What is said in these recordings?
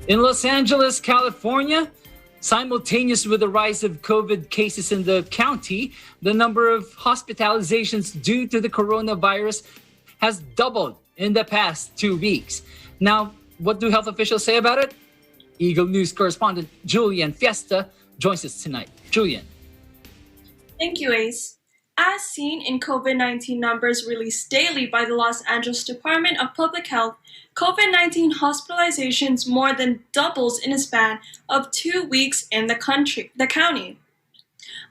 In Los Angeles, California, simultaneous with the rise of COVID cases in the county, the number of hospitalizations due to the coronavirus has doubled in the past 2 weeks. Now, what do health officials say about it? Eagle News correspondent Julienne Fiesta joins us tonight. Julienne. Thank you, Ace. As seen in COVID-19 numbers released daily by the Los Angeles Department of Public Health, COVID-19 hospitalizations more than doubles in a span of 2 weeks in the county.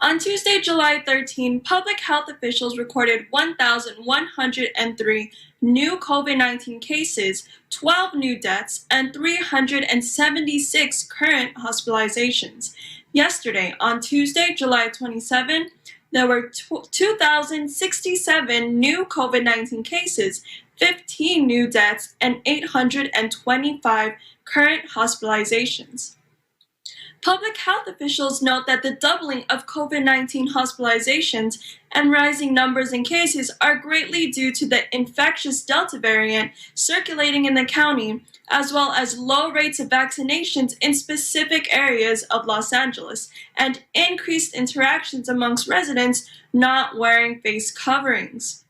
On Tuesday, July 13, public health officials recorded 1,103 new COVID-19 cases, 12 new deaths, and 376 current hospitalizations. Yesterday, on Tuesday, July 27, there were 2,067 new COVID-19 cases, 15 new deaths, and 825 current hospitalizations. Public health officials note that the doubling of COVID-19 hospitalizations and rising numbers in cases are greatly due to the infectious Delta variant circulating in the county, as well as low rates of vaccinations in specific areas of Los Angeles and increased interactions amongst residents not wearing face coverings.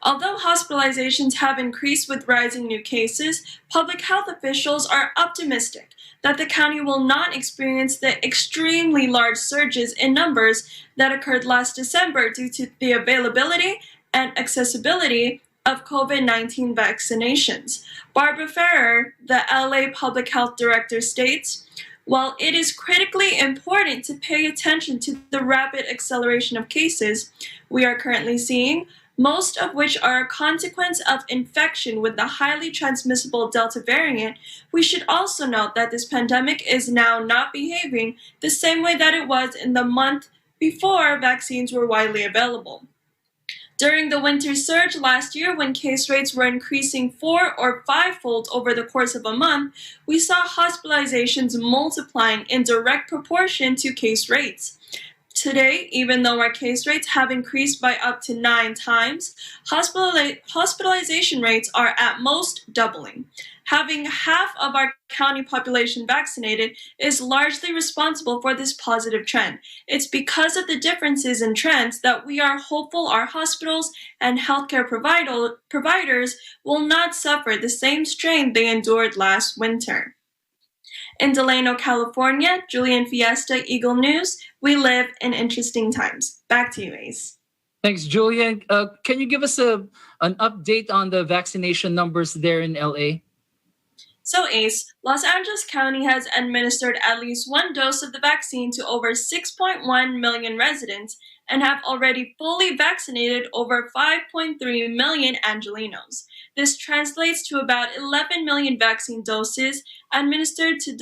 Although hospitalizations have increased with rising new cases, public health officials are optimistic that the county will not experience the extremely large surges in numbers that occurred last December due to the availability and accessibility of COVID-19 vaccinations. Barbara Ferrer, the LA Public Health Director, states, "While it is critically important to pay attention to the rapid acceleration of cases we are currently seeing, most of which are a consequence of infection with the highly transmissible Delta variant, we should also note that this pandemic is now not behaving the same way that it was in the month before vaccines were widely available. During the winter surge last year, when case rates were increasing 4- or 5-fold over the course of a month, we saw hospitalizations multiplying in direct proportion to case rates. Today, even though our case rates have increased by up to 9 times, hospitalization rates are at most doubling. Having half of our county population vaccinated is largely responsible for this positive trend. It's because of the differences in trends that we are hopeful our hospitals and healthcare providers will not suffer the same strain they endured last winter." In Delano, California, Julienne Fiesta, Eagle News. We live in interesting times. Back to you, Ace. Thanks, Julienne. Can you give us an update on the vaccination numbers there in LA? So, Ace, Los Angeles County has administered at least 1 dose of the vaccine to over 6.1 million residents and have already fully vaccinated over 5.3 million Angelenos. This translates to about 11 million vaccine doses administered to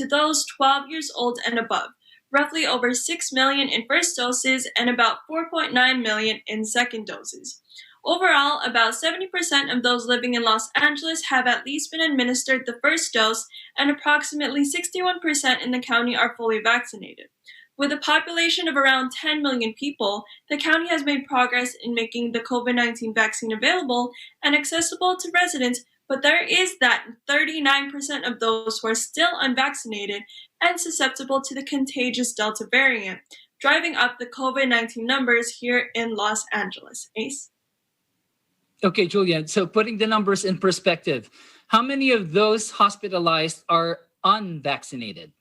those 12 years old and above, roughly over 6 million in first doses and about 4.9 million in second doses. Overall, about 70% of those living in Los Angeles have at least been administered the first dose, and approximately 61% in the county are fully vaccinated. With a population of around 10 million people, the county has made progress in making the COVID-19 vaccine available and accessible to residents, but there is that 39% of those who are still unvaccinated and susceptible to the contagious Delta variant, driving up the COVID-19 numbers here in Los Angeles. Ace? Okay, Julienne, so putting the numbers in perspective, how many of those hospitalized are unvaccinated?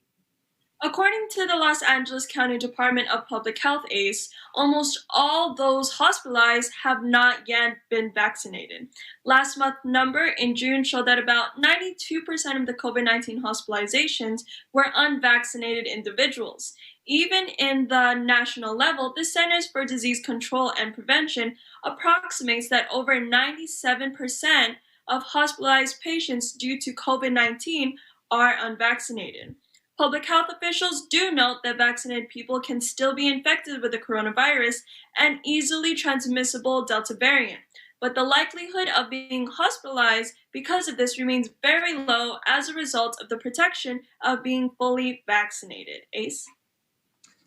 According to the Los Angeles County Department of Public Health, ACE, almost all those hospitalized have not yet been vaccinated. Last month's number in June showed that about 92% of the COVID-19 hospitalizations were unvaccinated individuals. Even in the national level, the Centers for Disease Control and Prevention approximates that over 97% of hospitalized patients due to COVID-19 are unvaccinated. Public health officials do note that vaccinated people can still be infected with the coronavirus and easily transmissible Delta variant, but the likelihood of being hospitalized because of this remains very low as a result of the protection of being fully vaccinated. Ace?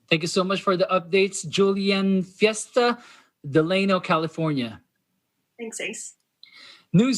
Thank you so much for the updates, Julienne Fiesta, Delano, California. Thanks, Ace. News